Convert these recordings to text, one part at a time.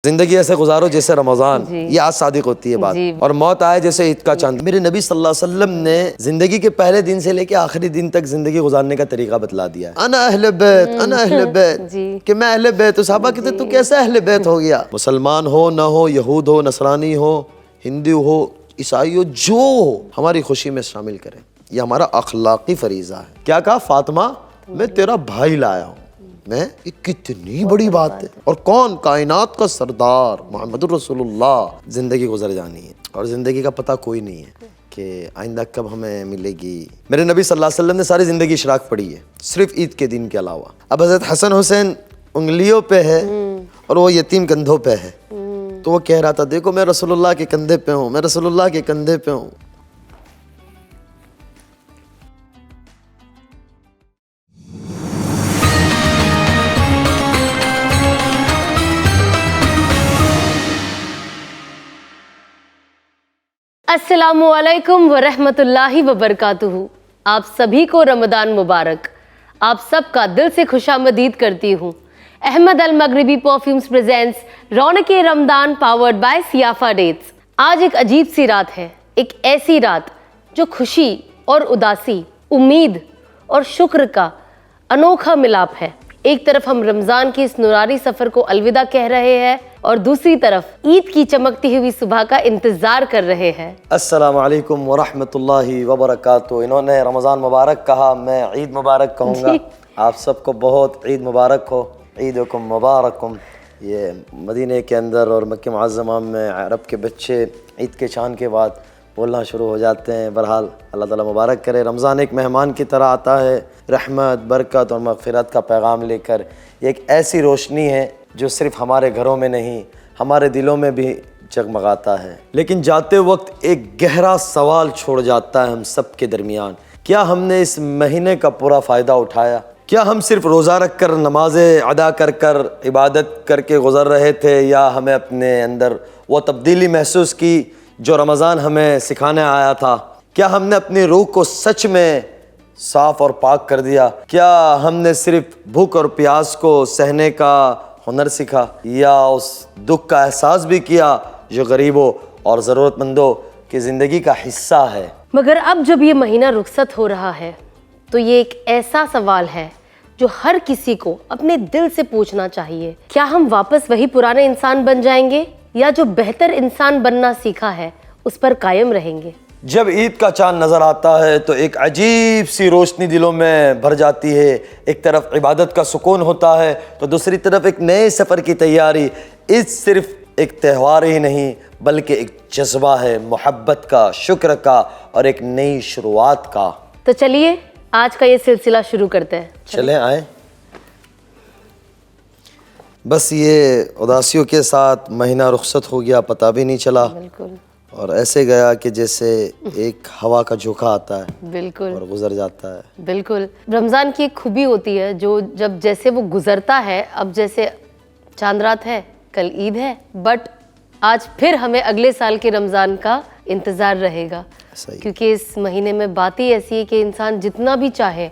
जिंदगी ऐसे गुजारो जैसे रमजान, ये आज सादिक होती है बात, और मौत आए जैसे ईद का चांद। मेरे नबी सल्लल्लाहु अलैहि वसल्लम ने जिंदगी के पहले दिन से लेके आखिरी दिन तक जिंदगी गुजारने का तरीका बतला दिया है। अना अहले बैत, अना अहले बैत, कि मैं अहले बैत। तो साहबा कहते तू कैसे अहले बैत हो गया? मुसलमान हो ना हो, यहूद हो, नसरानी हो, हिंदू हो, ईसाई हो, जो हो, हमारी खुशी में शामिल करें। ये हमारा अखलाकी फरीजा है। क्या कहा? फातिमा मैं तेरा भाई लाया हूँ। मैं, ये कितनी बड़ी बात है। और कौन? कायनात का सरदार मोहम्मद रसूलुल्लाह। जिंदगी गुजर जानी है और जिंदगी का पता कोई नहीं है कि आइंदा कब हमें मिलेगी। मेरे नबी सल्लल्लाहु अलैहि वसल्लम ने सारी जिंदगी इशराक पढ़ी है, सिर्फ ईद के दिन के अलावा। अब हजरत हसन हुसैन उंगलियों पे है और वो यतीम कंधों पे है, तो वो कह रहा था देखो मैं रसूलुल्लाह के कंधे पे हूँ, मैं रसूलुल्लाह के कंधे पे हूँ। अस्सलामुअलैकुम वरहमतुल्लाहि वबरकातुहू। आप सभी को रमदान मुबारक। आप सबका दिल से खुशामदीद करती हूँ। Ahmed al Maghribi perfumes presents रौनके रमदान पावर्ड बाय सियाफा डेट्स। आज एक अजीब सी रात है, एक ऐसी रात जो खुशी और उदासी, उम्मीद और शुक्र का अनोखा मिलाप है। एक तरफ हम रमज़ान की इस नुरानी सफ़र को अलविदा कह रहे हैं और दूसरी तरफ ईद की चमकती हुई सुबह का इंतज़ार कर रहे हैं। अस्सलाम वालेकुम वरहमतुल्लाहि वबरकातुहू। इन्होंने रमज़ान मुबारक कहा, मैं ईद मुबारक कहूँगा। आप सबको बहुत ईद मुबारक हो, ईदकुम मुबारकुम। ये मदीने के अंदर और मक्के मुअज़्ज़मा में अरब के बच्चे ईद के चाँद के बाद बोलना शुरू हो जाते हैं। बहरहाल अल्लाह ताला मुबारक करे। रमज़ान एक मेहमान की तरह आता है, रहमत, बरकत और मग़फ़िरत का पैगाम लेकर। ये एक ऐसी रोशनी है जो सिर्फ़ हमारे घरों में नहीं, हमारे दिलों में भी जगमगाता है। लेकिन जाते वक्त एक गहरा सवाल छोड़ जाता है हम सब के दरमियान। क्या हमने इस महीने का पूरा फ़ायदा उठाया? क्या हम सिर्फ रोज़ा रख कर, नमाज़ें अदा कर कर, इबादत करके गुज़र रहे थे, या हमें अपने अंदर वो तब्दीली महसूस की जो रमज़ान हमें सिखाने आया था? क्या हमने अपनी रूह को सच में साफ़ और पाक कर दिया? क्या हमने सिर्फ भूख और प्यास को सहने का हुनर सीखा, या उस दुख का एहसास भी किया जो गरीबों और ज़रूरतमंदों की ज़िंदगी का हिस्सा है? मगर अब जब ये महीना रुखसत हो रहा है तो ये एक ऐसा सवाल है जो हर किसी को अपने दिल से पूछना चाहिए। क्या हम वापस वही पुराने इंसान बन जाएंगे, या जो बेहतर इंसान बनना सीखा है उस पर कायम रहेंगे? जब ईद का चांद नज़र आता है तो एक अजीब सी रोशनी दिलों में भर जाती है। एक तरफ इबादत का सुकून होता है तो दूसरी तरफ एक नए सफ़र की तैयारी। ईद सिर्फ एक त्यौहार ही नहीं बल्कि एक जज्बा है, मोहब्बत का, शुक्र का और एक नई शुरुआत का। तो चलिए आज का ये सिलसिला शुरू करते हैं। चलें आए। बस ये उदासियों के साथ महीना रुखसत हो गया, पता भी नहीं चला। बिल्कुल। और ऐसे गया कि जैसे एक हवा का झोंका आता है, बिल्कुल, और गुजर जाता है। बिल्कुल। रमज़ान की एक खूबी होती है जो जब जैसे वो गुजरता है, अब जैसे चांद रात है, कल ईद है, बट आज फिर हमें अगले साल के रमज़ान का इंतज़ार रहेगा। क्योंकि इस महीने में बात ही ऐसी है कि इंसान जितना भी चाहे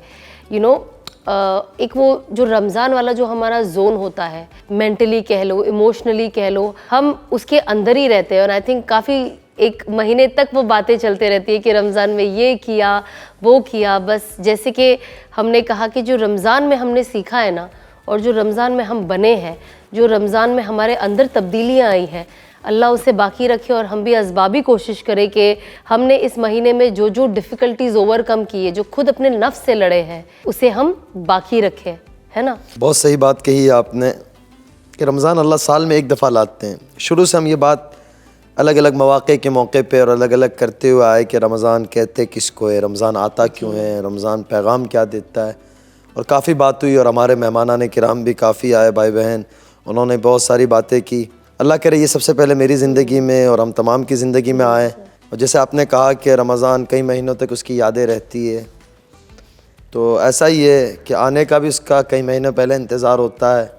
एक वो जो रमज़ान वाला जो हमारा जोन होता है, मेंटली कह लो, इमोशनली कह लो, हम उसके अंदर ही रहते हैं। और आई थिंक काफ़ी एक महीने तक वो बातें चलते रहती है कि रमज़ान में ये किया, वो किया। बस जैसे कि हमने कहा कि जो रमज़ान में हमने सीखा है ना, और जो रमज़ान में हम बने हैं, जो रमज़ान में हमारे अंदर तब्दीलियाँ आई हैं, अल्लाह उसे बाकी रखे। और हम भी असबाबी कोशिश करें कि हमने इस महीने में जो जो डिफ़िकल्टीज़ ओवरकम की है, जो खुद अपने नफ्स से लड़े हैं, उसे हम बाकी रखें, है ना? बहुत सही बात कही आपने कि रमज़ान अल्लाह साल में एक दफ़ा लाते हैं। शुरू से हम ये बात अलग अलग मौक़े के मौके पे और अलग अलग करते हुए आए कि रमज़ान कहते किसको है, रमज़ान आता क्यों है, रमज़ान पैगाम क्या देता है। और काफ़ी बात हुई और हमारे मेहमानाने किराम भी काफ़ी आए, भाई बहन, उन्होंने बहुत सारी बातें की। अल्लाह करे ये सबसे पहले मेरी ज़िंदगी में और हम तमाम की ज़िंदगी में आए। और जैसे आपने कहा कि रमज़ान कई महीनों तक उसकी यादें रहती है, तो ऐसा ही है कि आने का भी उसका कई महीने पहले इंतज़ार होता है,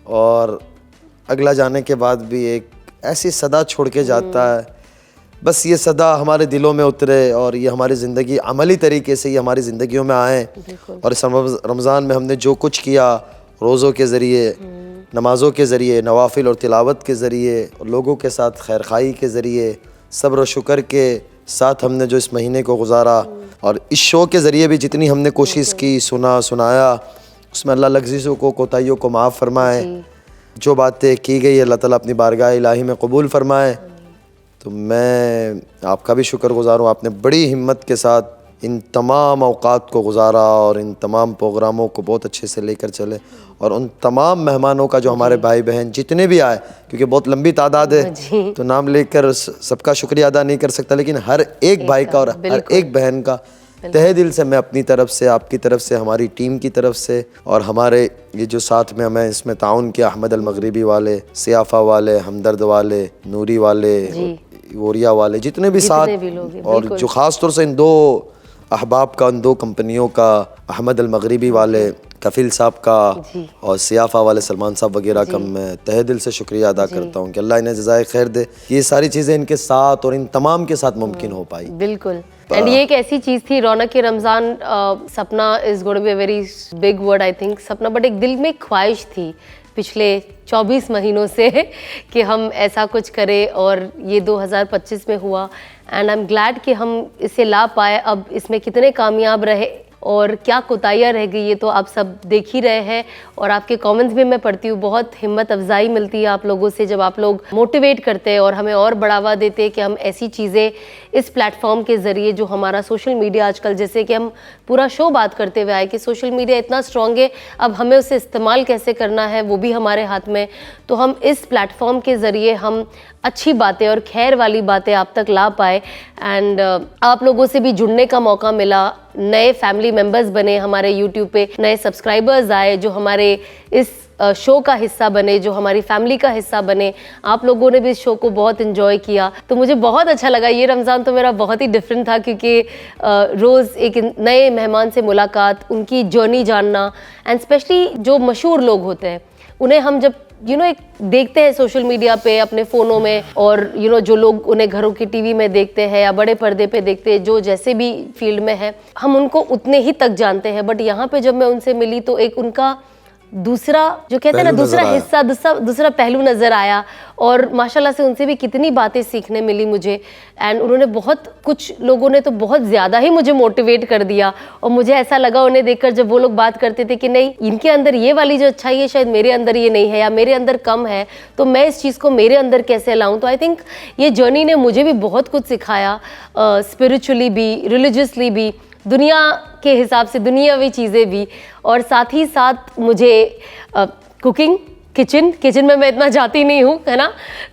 और अगला जाने के बाद भी एक ऐसी सदा छोड़ के जाता है। बस ये सदा हमारे दिलों में उतरे और ये हमारी ज़िंदगी अमली तरीके से ये हमारी ज़िंदगियों में आए। और इस रमज़ान में हमने जो कुछ किया रोज़ों के ज़रिए, नमाज़ों के ज़रिए, नवाफिल और तिलावत के ज़रिए, लोगों के साथ खैर खाई के ज़रिए, सब्र व शुक्र के साथ हमने जो इस महीने को गुजारा, और इस शो के ज़रिए भी जितनी हमने कोशिश की, सुनाया, उसमें अल्लाह लग़ज़िज़ों को, कोताहियों को माफ़ फरमाए। जो बातें की गई अल्लाह ताला अपनी बारगाह इलाही में कबूल फरमाए। तो मैं आपका भी शुक्रगुज़ार हूँ, आपने बड़ी हिम्मत के साथ इन तमाम औक़ात को गुजारा और इन तमाम प्रोग्रामों को बहुत अच्छे से लेकर चले, और उन तमाम मेहमानों का जो हमारे भाई बहन जितने भी आए, क्योंकि बहुत लंबी तादाद है तो नाम लेकर सबका शुक्रिया अदा नहीं कर सकता, लेकिन हर एक भाई का और हर एक बहन का तहे दिल से मैं अपनी तरफ से, आपकी तरफ से, हमारी टीम की तरफ से, और हमारे ये जो साथ में हमें इसमें ताउन किया, अहमद अल मगरिबी वाले, सियाफ़ा वाले, हमदर्द वाले, नूरी वाले, वोरिया वाले, जितने भी साथ, और जो ख़ास तौर से इन दो अहबाब का, उन दो कंपनियों का, अहमद अल मगरिबी वाले कफिल साहब का और सियाफ़ा वाले सलमान साहब वगैरह का मैं तहे दिल से शुक्रिया अदा करता हूँ कि अल्लाह इन्हें जज़ाए खैर दे कि ये सारी चीज़ें इनके साथ और इन तमाम के साथ मुमकिन हो पाई। बिल्कुल। एंड ये एक ऐसी चीज़ थी, रौनक के रमज़ान, सपना is going to be a very big word I think, सपना, बट एक दिल में ख्वाहिश थी पिछले 24 महीनों से कि हम ऐसा कुछ करें, और ये 2025 में हुआ, एंड आई एम ग्लैड कि हम इसे ला पाए। अब इसमें कितने कामयाब रहे और क्या कोताहियाँ रह गई, ये तो आप सब देख ही रहे हैं, और आपके कमेंट्स भी मैं पढ़ती हूँ। बहुत हिम्मत अफजाई मिलती है आप लोगों से जब आप लोग मोटिवेट करते हैं और हमें और बढ़ावा देते हैं कि हम ऐसी चीज़ें इस प्लेटफॉर्म के ज़रिए, जो हमारा सोशल मीडिया आजकल, जैसे कि हम पूरा शो बात करते हुए आए कि सोशल मीडिया इतना स्ट्रॉन्ग है, अब हमें उसे इस्तेमाल कैसे करना है वो भी हमारे हाथ में। तो हम इस प्लेटफॉर्म के ज़रिए हम अच्छी बातें और खैर वाली बातें आप तक ला पाए, एंड आप लोगों से भी जुड़ने का मौका मिला, नए फैमिली मेंबर्स बने हमारे यूट्यूब पे, नए सब्सक्राइबर्स आए जो हमारे इस शो का हिस्सा बने, जो हमारी फैमिली का हिस्सा बने। आप लोगों ने भी इस शो को बहुत एंजॉय किया, तो मुझे बहुत अच्छा लगा। ये रमज़ान तो मेरा बहुत ही डिफरेंट था, क्योंकि रोज़ एक नए मेहमान से मुलाकात, उनकी जर्नी जानना, एंड स्पेशली जो मशहूर लोग होते हैं उन्हें हम जब एक देखते हैं सोशल मीडिया पे, अपने फ़ोनों में, और जो लोग उन्हें घरों की टीवी में देखते हैं या बड़े पर्दे पे देखते हैं, जो जैसे भी फील्ड में है, हम उनको उतने ही तक जानते हैं। बट यहाँ पे जब मैं उनसे मिली तो एक उनका दूसरा, जो कहते हैं ना, दूसरा हिस्सा, दूसरा पहलू नज़र आया, और माशाल्लाह से उनसे भी कितनी बातें सीखने मिली मुझे। एंड उन्होंने बहुत, कुछ लोगों ने तो बहुत ज़्यादा ही मुझे मोटिवेट कर दिया, और मुझे ऐसा लगा उन्हें देखकर जब वो लोग बात करते थे कि नहीं, इनके अंदर ये वाली जो अच्छाई है शायद मेरे अंदर ये नहीं है, या मेरे अंदर कम है, तो मैं इस चीज़ को मेरे अंदर कैसे लाऊं। तो आई थिंक ये जर्नी ने मुझे भी बहुत कुछ सिखाया, स्पिरिचुअली भी, रिलीजियसली भी, दुनिया के हिसाब से दुनियावी चीज़ें भी, और साथ ही साथ मुझे कुकिंग, किचन में मैं इतना जाती नहीं हूँ, है ना,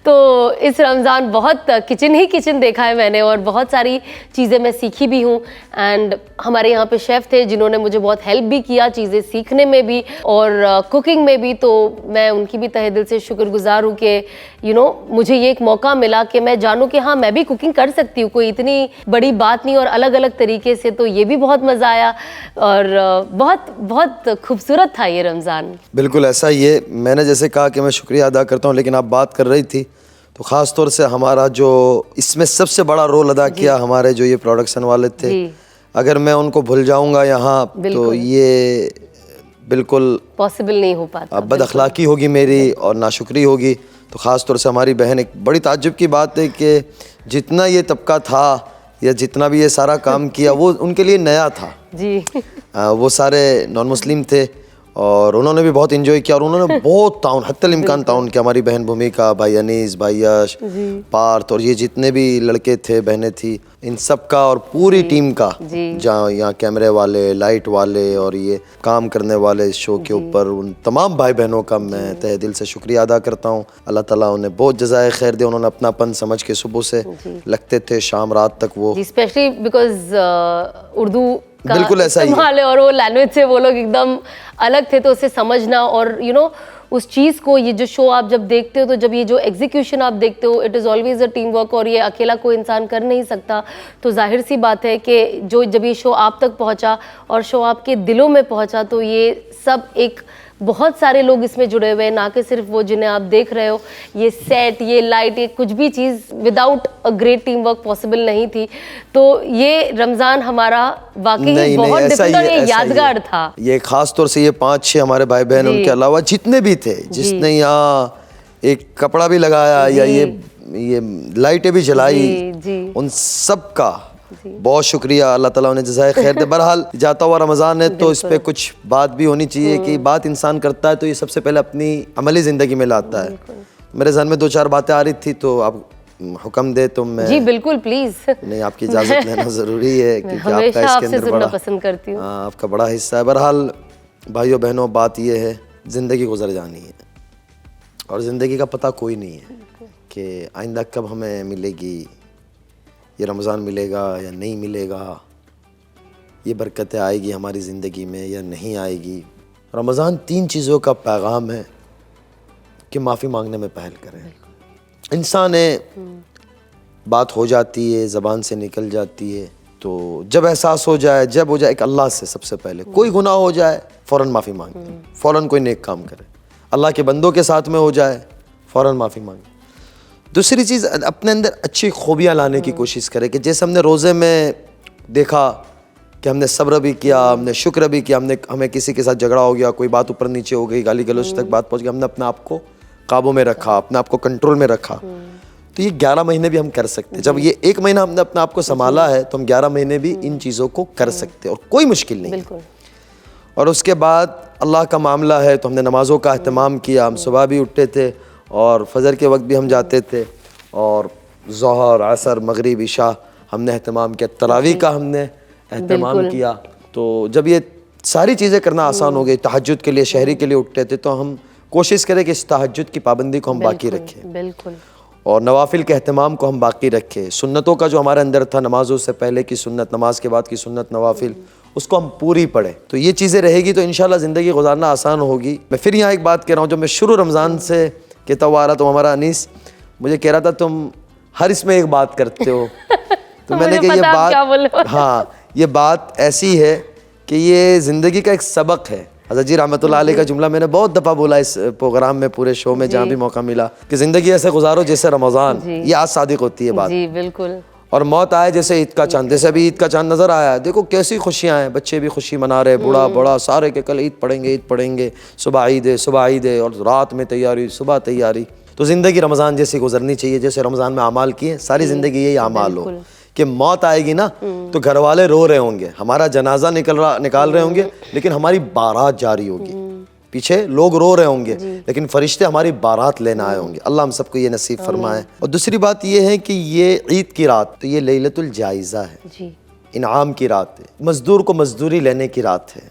तो इस रमज़ान बहुत किचन देखा है मैंने, और बहुत सारी चीज़ें मैं सीखी भी हूँ। एंड हमारे यहाँ पे शेफ़ थे जिन्होंने मुझे बहुत हेल्प भी किया चीज़ें सीखने में भी और कुकिंग में भी, तो मैं उनकी भी तहे दिल से शुक्रगुजार हूँ कि मुझे ये एक मौका मिला कि मैं जानूँ कि हाँ, मैं भी कुकिंग कर सकती हूँ, कोई इतनी बड़ी बात नहीं, और अलग अलग तरीके से। तो ये भी बहुत मज़ा आया, और बहुत बहुत खूबसूरत था ये रमज़ान। बिल्कुल ऐसा ही है। मैंने जैसे कहा कि मैं शुक्रिया अदा करता हूँ, लेकिन आप बात कर रही थी तो ख़ास तौर से हमारा जो इसमें सबसे बड़ा रोल अदा किया हमारे जो ये प्रोडक्शन वाले थे, अगर मैं उनको भूल जाऊंगा यहाँ तो ये बिल्कुल पॉसिबल नहीं हो पाता, बद अखलाकी होगी मेरी और नाशुक्री होगी। तो ख़ास तौर से हमारी बहन, एक बड़ी ताज्जुब की बात है कि जितना ये तबका था या जितना भी ये सारा काम किया वो उनके लिए नया था जी। वो सारे नॉन मुस्लिम थे और उन्होंने भी बहुत एंजॉय किया और उन्होंने बहुत ताउन, हत्तल इम्कान ताउन किया। हमारी बहन भूमिका, भाई अनीस, भाई यश, पार्थ और ये जितने भी लड़के थे, बहनें थी, इन सब का और पूरी टीम का, जहाँ यहाँ कैमरे वाले, लाइट वाले और ये काम करने वाले इस शो के ऊपर, उन तमाम भाई बहनों का मैं तहे दिल से शुक्रिया अदा करता हूँ। अल्लाह ताला उन्हें बहुत जज़ाए खैर दे। उन्होंने अपनापन समझ के सुबह से लगते थे शाम रात तक वो, स्पेशली बिकॉज उर्दू बिल्कुल ऐसा ही है और वो लैंग्वेज से वो लोग एकदम अलग थे, तो उसे समझना और उस चीज़ को, ये जो शो आप जब देखते हो तो जब ये जो एग्जीक्यूशन आप देखते हो, it is always a team work और ये अकेला कोई इंसान कर नहीं सकता। तो जाहिर सी बात है कि जब ये शो आप तक पहुंचा और शो आपके दिलों में पहुंचा, तो ये सब एक बहुत सारे लोग इसमें जुड़े हुए हैं, ना कि सिर्फ वो जिन्हें आप देख रहे हो। ये सेट, ये लाइट, ये कुछ भी चीज़ without a great team work possible नहीं थी। तो ये रमज़ान हमारा वाकई ही बहुत डिफरेंट और ये यादगार था। ये खास तौर से ये 5-6 हमारे भाई बहन, उनके अलावा जितने भी थे, जिसने यहाँ एक कपड़ा भी लगाया या ये लाइटें भी जलाई, उन सब का बहुत शुक्रिया। अल्लाह ताला उन्हें जज़ाए खैर दे। बहरहाल जाता हुआ रमज़ान है तो इस पे कुछ बात भी होनी चाहिए कि बात इंसान करता है तो ये सबसे पहले अपनी अमली ज़िंदगी में लाता है। मेरे जहन में 2-4 बातें आ रही थी तो आप हुक्म दे तो मैं जी बिल्कुल प्लीज नहीं, आपकी इजाज़त लेना ज़रूरी है क्योंकि आपका इसके अंदर बड़ा पसंद करती हूँ। आपका बड़ा हिस्सा है। बहरहाल भाइयों बहनों, बात ये है ज़िंदगी गुजर जानी है और ज़िंदगी का पता कोई नहीं है कि आइंदा कब हमें मिलेगी, ये रमज़ान मिलेगा या नहीं मिलेगा, ये बरकतें आएगी हमारी ज़िंदगी में या नहीं आएगी। रमज़ान 3 चीज़ों का पैगाम है कि माफ़ी मांगने में पहल करें। इंसान है, बात हो जाती है, ज़बान से निकल जाती है, तो जब एहसास हो जाए, जब हो जाए एक अल्लाह से सबसे पहले कोई गुनाह हो जाए फ़ौरन माफ़ी मांगे, फ़ौरन कोई नेक काम करे, अल्लाह के बंदों के साथ में हो जाए फ़ौरन माफ़ी मांगे। दूसरी चीज़, अपने अंदर अच्छी खूबियाँ लाने की कोशिश करें कि जैसे हमने रोज़े में देखा कि हमने सब्र भी किया, हमने शुक्र भी किया, हमें किसी के साथ झगड़ा हो गया, कोई बात ऊपर नीचे हो गई, गाली गलौज तक बात पहुँच गई, हमने अपने आप को काबू में रखा, अपने आप को कंट्रोल में रखा। तो ये 11 महीने भी हम कर सकते हैं। जब ये 1 महीना हमने अपने आप को संभाला है तो हम 11 महीने भी इन चीज़ों को कर सकते हैं और कोई मुश्किल नहीं है। और उसके बाद अल्लाह का मामला है तो हमने नमाज़ों का अहतमाम किया, हम सुबह भी उठते थे और फजर के वक्त भी हम जाते थे और ज़ोहर, असर, मगरिब, इशा हमने अहतमाम किया, तरावी का हमने अहतमाम किया। तो जब ये सारी चीज़ें करना आसान हो गई, तहज्जुद के लिए शहरी के लिए उठते थे तो हम कोशिश करें कि इस तहज्जुद की पाबंदी को हम बाकी रखें बिल्कुल, और नवाफिल के अहतमाम को हम बाकी रखें। सुन्नतों का जो हमारे अंदर था, नमाज़ों से पहले की सुन्नत, नमाज के बाद की सुन्नत, नवाफिल, उसको हम पूरी पढ़ें। तो ये चीज़ें रहेगी तो इंशाल्लाह ज़िंदगी गुजारना आसान होगी। मैं फिर यहाँ एक बात कह रहा हूँ, जब मैं शुरू रमज़ान से कहता हुआ आ रहा तो हमारा अनीस मुझे कह रहा था तुम हर इसमें एक बात करते हो तो मैंने कहा ये बात, हाँ ये बात ऐसी है कि ये ज़िंदगी का एक सबक है। हज़रत जी रहमतुल्लाह अलैह का जुमला मैंने बहुत दफ़ा बोला इस प्रोग्राम में, पूरे शो में, जहाँ भी मौका मिला, कि ज़िंदगी ऐसे गुजारो जैसे रमज़ान, ये आज सादिक होती है बात। जी बिल्कुल। और मौत आए जैसे ईद का चांद, जैसे अभी ईद का चांद नज़र आया है, देखो कैसी खुशियाँ हैं, बच्चे भी खुशी मना रहे, बूढ़ा बड़ा सारे के कल ईद पढ़ेंगे, सुबह ईद है और रात में तैयारी, सुबह तैयारी। तो ज़िंदगी रमज़ान जैसी गुजरनी चाहिए जैसे रमज़ान में अमाल किए, सारी ज़िंदगी यही अमाल हो कि मौत आएगी ना तो घर वाले रो रहे होंगे, हमारा जनाजा निकाल रहे होंगे लेकिन हमारी बारात जारी होगी, पीछे लोग रो रहे होंगे लेकिन फरिश्ते हमारी बारात लेना आए होंगे। अल्लाह हम सबको ये नसीब फरमाए। और दूसरी बात ये है कि ये ईद की रात, तो ये लैलतुल जायज़ा है, इनाम की रात है, मज़दूर को मज़दूरी लेने की रात है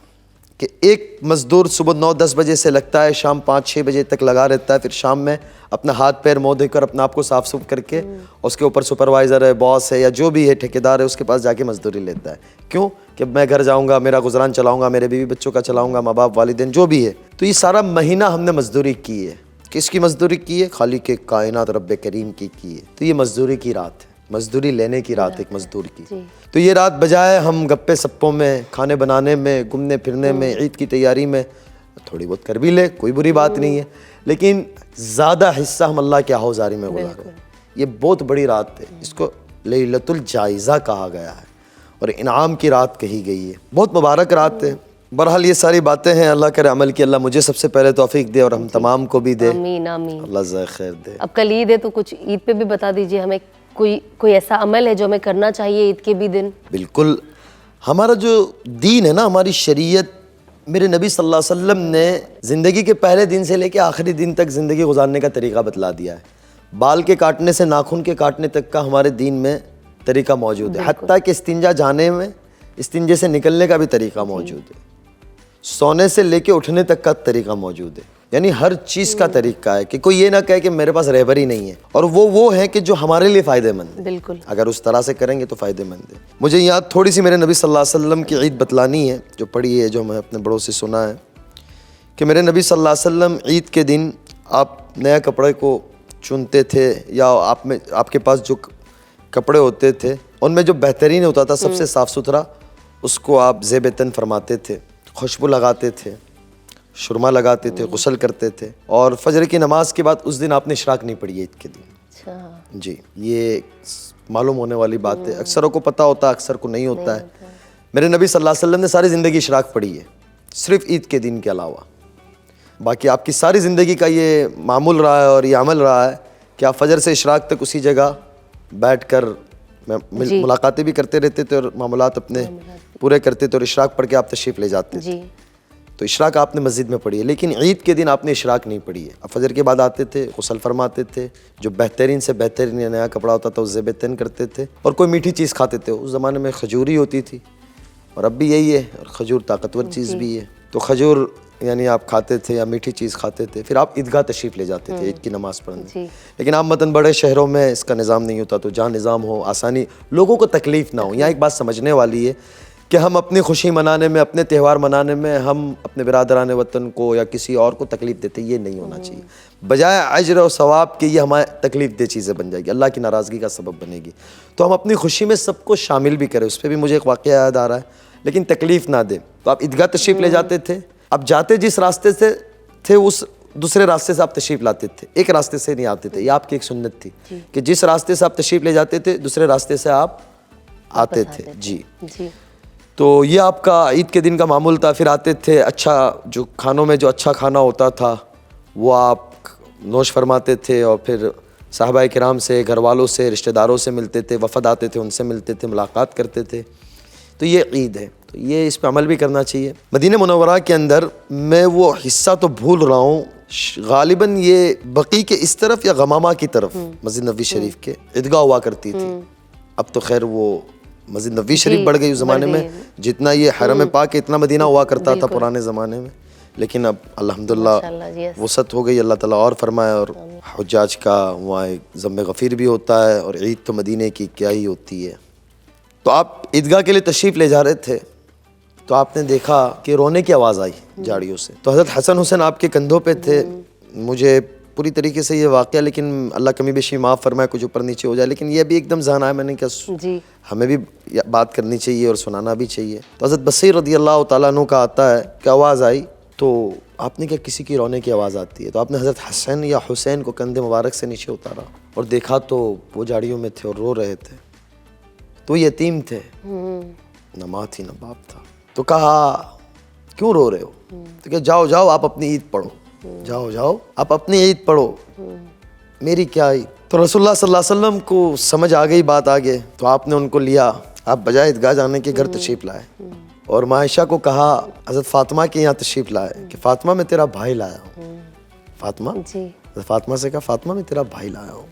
कि एक मज़दूर सुबह 9-10 बजे से लगता है, शाम 5-6 बजे तक लगा रहता है, फिर शाम में अपना हाथ पैर मुँह धोकर अपना आप को साफ सुफ करके उसके ऊपर सुपरवाइज़र है, बॉस है या जो भी है, ठेकेदार है, उसके पास जाके मज़दूरी लेता है। क्यों? कि मैं घर जाऊँगा, मेरा गुजरान चलाऊँगा, मेरे बीवी बच्चों का चलाऊँगा, माँ बाप वालिदैन जो भी है। तो ये सारा महीना हमने मज़दूरी की है। किसकी मज़दूरी की है? खालिक कायनात रब्बे करीम की है। तो ये मज़दूरी की रात है, मज़दूरी लेने की रात, एक मज़दूर की। तो ये रात बजाय हम गप्पे सप्पों में, खाने बनाने में, घूमने फिरने में, ईद की तैयारी में थोड़ी बहुत कर भी ले, कोई बुरी बात नहीं है, लेकिन ज़्यादा हिस्सा हम अल्लाह की आहुज़ारी में गुजारें। ये बहुत बड़ी रात है, इसको लैलतुल जायज़ा कहा गया है और इनाम की रात कही गई है, बहुत मुबारक रात है। बहरहाल ये सारी बातें हैं, अल्लाह करे अमल की, अल्लाह मुझे सबसे पहले तौफीक दे और हम तमाम को भी दे, आमीन आमीन। अल्लाह ज़ाय खैर दे। अब कल ईद है तो कुछ ईद पे भी बता दीजिए हमें, कोई ऐसा अमल है जो हमें करना चाहिए ईद के भी दिन? बिल्कुल, हमारा जो दीन है ना, हमारी शरीयत, मेरे नबी सल्लल्लाहु अलैहि वसल्लम ने ज़िंदगी के पहले दिन से लेकर आखिरी दिन तक ज़िंदगी गुजारने का तरीका बतला दिया है। बाल के काटने से नाखून के काटने तक का हमारे दीन में तरीका मौजूद है, हत्ता कि इस्तिंजा जाने में, इस्तिंजे से निकलने का भी तरीका मौजूद है, सोने से लेके उठने तक का तरीका मौजूद है, यानी हर चीज़ का तरीका है कि कोई ये ना कहे कि मेरे पास रहबर ही नहीं है। और वो है कि जो हमारे लिए फ़ायदेमंद है, बिल्कुल, अगर उस तरह से करेंगे तो फ़ायदेमंद है। मुझे यहाँ थोड़ी सी मेरे नबी सल्लल्लाहु अलैहि वसल्लम की ईद बतलानी है, जो पढ़ी है, जो मैं अपने बड़ों से सुना है कि मेरे नबी सल्लल्लाहु अलैहि वसल्लम ईद के दिन आप नया कपड़े को चुनते थे या आपके पास जो कपड़े होते थे उनमें जो बेहतरीन होता था, सबसे साफ़ सुथरा, उसको आप ज़ेब तन फरमाते थे, खुशबू लगाते थे, शुरमा लगाते थे, गुस्ल करते थे, और फजर की नमाज के बाद उस दिन आपने इशराक नहीं पढ़ी है ईद के दिन। अच्छा। जी, ये मालूम होने वाली बात है, अक्सरों को पता होता है, अक्सर को नहीं होता है। मेरे नबी सल्लल्लाहु अलैहि वसल्लम ने सारी ज़िंदगी इशराक पढ़ी है, सिर्फ ईद के दिन के अलावा। बाकी आपकी सारी ज़िंदगी का ये मामूल रहा है और ये अमल रहा है कि आप फजर से इशराक तक उसी जगह बैठकर मुलाकातें भी करते रहते थे और मामूलात अपने पूरे करते थे, और इशराक पढ़ के आप तशरीफ़ ले जाते थे। जी। तो इशराक आपने मस्जिद में पढ़ी है, लेकिन ईद के दिन आपने इशराक नहीं पढ़ी है। आप फजर के बाद आते थे, गुस्ल फरमाते थे, जो बेहतरीन से बेहतरीन नया कपड़ा होता था उसे बेतन करते थे, और कोई मीठी चीज़ खाते थे। उस ज़माने में खजूर ही होती थी, और अब भी यही है, और खजूर ताकतवर चीज़ भी है। तो खजूर यानी आप खाते थे या मीठी चीज़ खाते थे, फिर आप ईदगाह तशरीफ़ ले जाते थे ईद की नमाज़ पढ़ने। लेकिन आप मतन बड़े शहरों में इसका निज़ाम नहीं होता, तो जहाँ निज़ाम हो, आसानी, लोगों को तकलीफ़ ना हो। यहाँ एक बात समझने वाली है कि हम अपनी खुशी मनाने में, अपने त्यौहार मनाने में हम अपने बिरादरान वतन को या किसी और को तकलीफ़ देते, ये नहीं होना चाहिए। बजाय अजर और सवाब के ये हमारे तकलीफ़ दे चीज़ें बन जाएगी, अल्लाह की नाराज़गी का सबब बनेगी। तो हम अपनी खुशी में सबको शामिल भी करें। उस पर भी मुझे एक वाक़या याद आ रहा है, लेकिन तकलीफ़ ना दे। तो आप ईदगाह तशरीफ़ ले जाते थे, अब जाते जिस रास्ते से थे उस दूसरे रास्ते से आप तशरीफ़ लाते थे, एक रास्ते से नहीं आते थे। ये आपकी एक सुन्नत थी कि जिस रास्ते से आप तशरीफ़ ले जाते थे दूसरे रास्ते से आप आते थे। जी। तो ये आपका ईद के दिन का मामूल था। फिर आते थे, अच्छा जो खानों में जो अच्छा खाना होता था वो आप नोश फरमाते थे, और फिर साहबाए किराम से, घर वालों से, रिश्तेदारों से मिलते थे, वफ़द आते थे, उनसे मिलते थे, मुलाकात करते थे। तो ये ईद है, तो ये इस पे अमल भी करना चाहिए। मदीना मुनव्वरा के अंदर मैं वो हिस्सा तो भूल रहा हूँ, गालिबन ये बकी के इस तरफ या गमामा की तरफ मस्जिद नबी शरीफ के ईदगाह हुआ करती थी। अब तो खैर वो मस्जिद नबी शरीफ बढ़ गई उस ज़माने में, जितना ये हरम पाक है इतना मदीना हुआ करता था पुराने ज़माने में। लेकिन अब अल्हम्दुलिल्लाह वसत हो गई, अल्लाह ताला और फरमाए। और हुज्जाज का वहाँ ज़म्मे गफ़ीर भी होता है, और ईद तो मदीने की क्या ही होती है। तो आप ईदगाह के लिए तशरीफ़ ले जा रहे थे, तो आपने देखा कि रोने की आवाज़ आई झाड़ियों से। तो हज़रत हसन हुसैन आपके कंधों पे थे। मुझे पूरी तरीके से ये वाक़या, लेकिन अल्लाह कमी बेशी माफ़ फरमाए, कुछ ऊपर नीचे हो जाए, लेकिन ये भी एकदम ज़हन आया, मैंने क्या हमें भी बात करनी चाहिए और सुनाना भी चाहिए। तो हज़रत बसीर रज़ियल्लाहु ताला अन्हु का आता है कि आवाज़ आई, तो आपने क्या किसी की रोने की आवाज़ आती है, तो आपने हज़रत हसन या हुसैन को कंधे मुबारक से नीचे उतारा और देखा तो वो झाड़ियों में थे और रो रहे थे। तो यतीम थे, न माँ थी न बाप था। तो कहा क्यों रो रहे हो? तो क्या जाओ जाओ आप अपनी ईद पढ़ो, जाओ जाओ आप अपनी ईद पढ़ो, मेरी क्या ईद। तो रसूलुल्लाह सल्लल्लाहु अलैहि वसल्लम को समझ आ गई बात आगे, तो आपने उनको लिया, आप बजाय ईदगाह जाने के घर तशरीफ़ लाए, और मायशा को कहा हज़रत फ़ातिमा के यहाँ तशरीफ़ लाए कि फ़ातिमा मैं तेरा भाई लाया हूँ। फ़ातिमा फ़ातिमा से कहा फ़ातिमा मैं तेरा भाई लाया हूँ,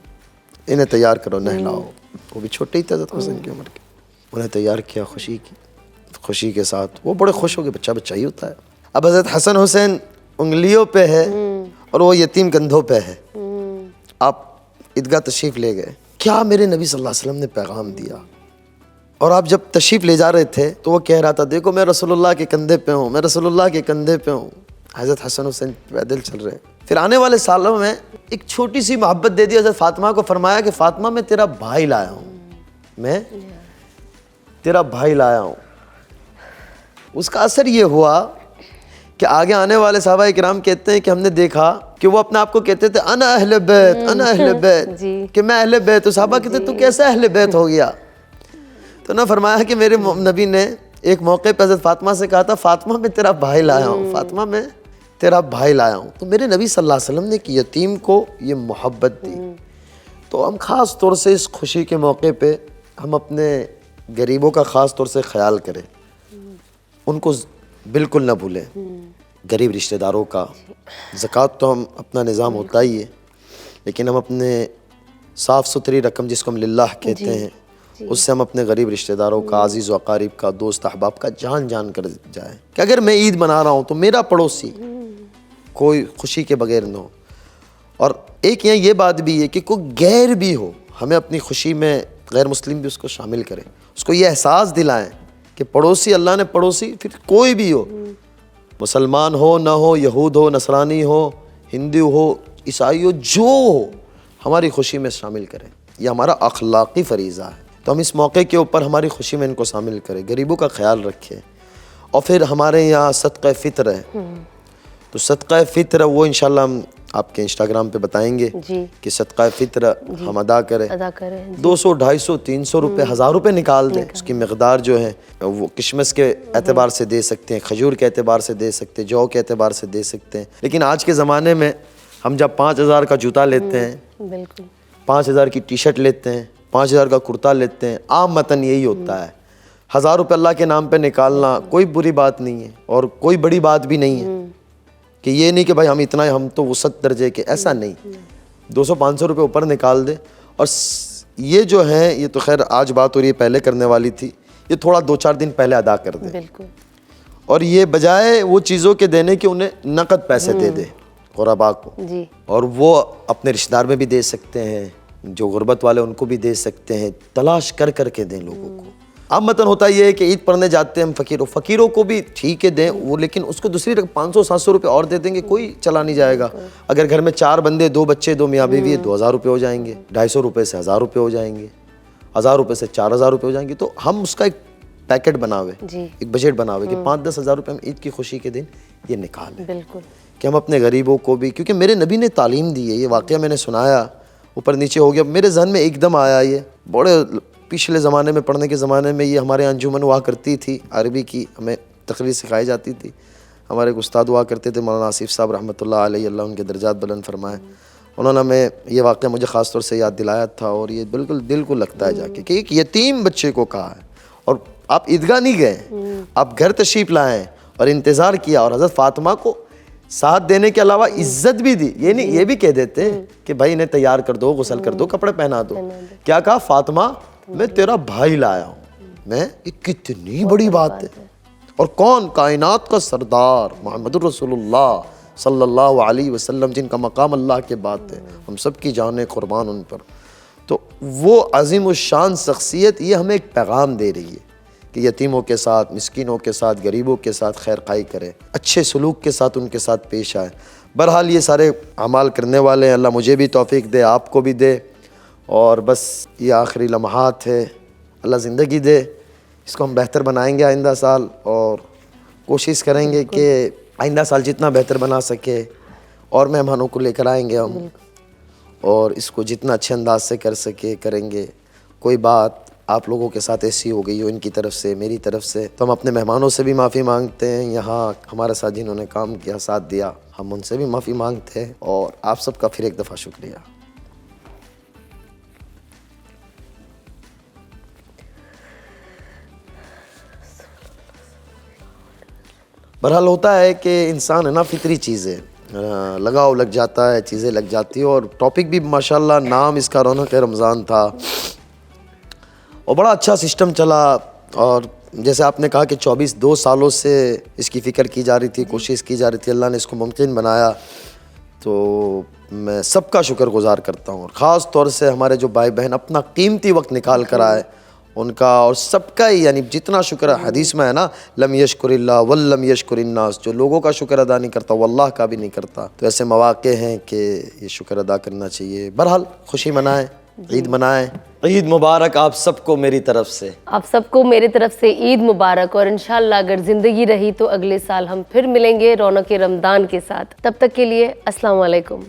इन्हें तैयार करो, नहलाओ। वो भी छोटे ही थे हज़रत हुसैन की उम्र के। उन्हें तैयार किया खुशी के साथ, वो बड़े खुश हो गए, बच्चा बच्चा ही होता है। अब हज़रत हसन हुसैन उंगलियों पे है और वो यतीम कंधों पे है। आप ईदगाह तशरीफ़ ले गए, क्या मेरे नबी सल्लल्लाहु अलैहि वसल्लम ने पैगाम दिया। और आप जब तशरीफ़ ले जा रहे थे तो वो कह रहा था देखो मैं रसूलुल्लाह के कंधे पे हूँ, मैं रसूलुल्लाह के कंधे पे हूँ। हज़रत हसन हुसैन पैदल चल रहे। फिर आने वाले सालों में एक छोटी सी मोहब्बत दे दी हज़रत फ़ातिमा को, फरमाया कि फ़ातिमा मैं तेरा भाई लाया हूँ, मैं तेरा भाई लाया हूँ। उसका असर ये हुआ कि आगे आने वाले सहाबा किराम कहते हैं कि हमने देखा कि वो अपने आप को कहते थे अना अहले बैत, अना अहले बैत, कि मैं अहले बैत। तो सहाबा कहते तू कैसे अहले बैत हो गया? तो ना फरमाया कि मेरे नबी ने एक मौके पर हज़रत फ़ातिमा से कहा था फ़ातिमा मैं तेरा भाई लाया हूँ, फ़ातिमा मैं तेरा भाई लाया हूँ। तो मेरे नबी सल्लल्लाहु अलैहि वसल्लम ने एक यतीम को ये मोहब्बत दी। तो हम ख़ास तौर से इस खुशी के मौके पे हम अपने गरीबों का ख़ास तौर से ख्याल करें, उनको बिल्कुल ना भूलें। गरीब रिश्तेदारों का ज़कात तो हम अपना निज़ाम होता ही है, लेकिन हम अपने साफ़ सुथरी रकम जिसको हम लिल्लाह कहते हैं, उससे हम अपने गरीब रिश्तेदारों का, अजीज़ व अकारीब का, दोस्त अहबाब का जान जान कर जाए कि अगर मैं ईद मना रहा हूँ तो मेरा पड़ोसी कोई खुशी के बगैर न हो। और एक यहाँ ये बात भी है कि कोई गैर भी हो, हमें अपनी खुशी में गैर मुस्लिम भी उसको शामिल करें, उसको ये एहसास दिलाएं कि पड़ोसी अल्लाह ने पड़ोसी फिर कोई भी हो, मुसलमान हो ना हो, यहूद हो, नसरानी हो, हिंदू हो, ईसाई हो, जो हो हमारी खुशी में शामिल करें। यह हमारा अखलाक़ी फ़रीज़ा है। तो हम इस मौके के ऊपर हमारी खुशी में इनको शामिल करें, गरीबों का ख्याल रखें। और फिर हमारे यहाँ सदक़े फ़ितर है, तो सदका फ़ित्र वो इंशाल्लाह हम आपके इंस्टाग्राम पे बताएंगे जी कि सदका फ़ित्र हम अदा करें। अदा करें। 200, 250, 300 रुपये, 1000 रुपये निकाल दें। उसकी मकदार जो है वो किशमिश के एतबार से दे सकते हैं, खजूर के एतबार से दे सकते हैं, जौ के एतबार से दे सकते हैं। लेकिन आज के ज़माने में हम जब 5000 का जूता लेते हैं, बिल्कुल 5000 की टी शर्ट लेते हैं, 5000 का कुर्ता लेते हैं, आम मतन यही होता है। 1000 रुपये अल्लाह के नाम पे निकालना कोई बुरी बात नहीं है और कोई बड़ी बात भी नहीं है कि ये नहीं कि भाई हम इतना, हम तो वसत दर्जे के, ऐसा नहीं। 200-500 रुपये ऊपर निकाल दे। और ये जो है, ये तो खैर आज बात हो रही है, पहले करने वाली थी, ये थोड़ा 2-4 दिन पहले अदा कर दे। बिल्कुल। और ये बजाय वो चीज़ों के देने के उन्हें नकद पैसे दे दे गुरबा को। जी और वो अपने रिश्तेदार में भी दे सकते हैं, जो गुर्बत वाले उनको भी दे सकते हैं। तलाश कर कर के दें लोगों को। अब मतलब होता ये है कि ईद पढ़ने जाते हैं हम, फ़कीरों को भी ठीक है दें वो, लेकिन उसको दूसरी 500-700 रुपये और दे देंगे, कोई चला नहीं जाएगा। अगर घर में 4 बंदे, 2 बच्चे, 2 मियाँ बीवी है, 2000 रुपये हो जाएंगे। 250 रुपये से 1000 रुपये हो जाएंगे, 1000 रुपये से 4000 रुपये हो जाएंगे। तो हम उसका एक पैकेट बनावे, एक बजट बनावे कि 5-10 हज़ार रुपये हम ईद की खुशी के दिन ये निकालें। बिल्कुल कि हम अपने गरीबों को भी, क्योंकि मेरे नबी ने तालीम दी है, ये वाक़या मैंने सुनाया, ऊपर नीचे हो गया, मेरे जहन में एकदम आया। ये बड़े पिछले ज़माने में, पढ़ने के ज़माने में ये हमारे अंजुमन हुआ करती थी, अरबी की हमें तकरीर सिखाई जाती थी। हमारे एक उस्ताद हुआ करते थे, मौलाना आसिफ साहब रहमतुल्लाह अलैहि, अल्लाह उनके दर्जात बुलंद फरमाए। उन्होंने हमें ये वाक़या मुझे ख़ास तौर से याद दिलाया था और ये बिल्कुल दिल को लगता है जाके कि एक यतीम बच्चे को कहा है और आप ईदगाह नहीं गए, आप घर तशरीफ़ लाएँ और इंतज़ार किया और हज़रत फ़ातिमा को साथ देने के अलावा इज्जत भी दी। ये नहीं, ये भी कह देते हैं कि भाई इन्हें तैयार कर दो, गुस्ल कर दो, कपड़े पहना दो। क्या कहा? फ़ातिमा मैं तेरा भाई लाया हूँ। मैं, ये कितनी बड़ी बात है। और कौन? कायनात का सरदार मोहम्मद रसूलुल्लाह सल्लल्लाहु अलैहि वसल्लम, जिनका मकाम अल्लाह के बात है, हम सब की जाने कुर्बान उन पर। तो वो अज़ीम शान शख्सियत ये हमें एक पैगाम दे रही है कि यतीमों के साथ, मिस्कीनों के साथ, गरीबों के साथ खैर खाई करें, अच्छे सलूक के साथ उनके साथ पेश आए। बहरहाल ये सारे अमाल करने वाले हैं, अल्लाह मुझे भी तौफीक दे, आपको भी दे। और बस ये आखिरी लम्हात है, अल्लाह ज़िंदगी दे, इसको हम बेहतर बनाएंगे आइंदा साल और कोशिश करेंगे कि आइंदा साल जितना बेहतर बना सके और मेहमानों को लेकर आएंगे हम और इसको जितना अच्छे अंदाज से कर सके करेंगे। कोई बात आप लोगों के साथ ऐसी हो गई हो, इनकी तरफ से, मेरी तरफ से, तो हम अपने मेहमानों से भी माफ़ी मांगते हैं। यहाँ हमारे साथ जिन्होंने काम किया, साथ दिया, हम उनसे भी माफ़ी मांगते हैं और आप सबका फिर एक दफ़ा शुक्रिया। बहरहाल होता है कि इंसान है ना, फितरी चीज़ है, लगाव लग जाता है, चीज़ें लग जाती है। और टॉपिक भी माशाल्लाह, नाम इसका रौनक रमज़ान था और बड़ा अच्छा सिस्टम चला। और जैसे आपने कहा कि 2 सालों से इसकी फ़िक्र की जा रही थी, कोशिश की जा रही थी, अल्लाह ने इसको मुमकिन बनाया, तो मैं सबका शुक्रगुज़ार करता हूँ। और ख़ास तौर से हमारे जो भाई बहन अपना कीमती वक्त निकाल कर आए, उनका और सबका ही, यानी जितना शुक्र हदीस में है ना, लम यशकुरिल्लाह वल्लम यशकुरिन्नास, जो लोगों का शुक्र अदा नहीं करता वो अल्लाह का भी नहीं करता। तो ऐसे मौक़े हैं कि ये शुक्र अदा करना चाहिए। बहरहाल खुशी मनाएं, ईद मनाएं। ईद मुबारक आप सबको मेरी तरफ से। आप सबको मेरी तरफ से ईद मुबारक। और इंशाल्लाह अगर ज़िंदगी रही तो अगले साल हम फिर मिलेंगे रौनक रमज़ान के साथ। तब तक के लिए अस्सलाम वालेकुम।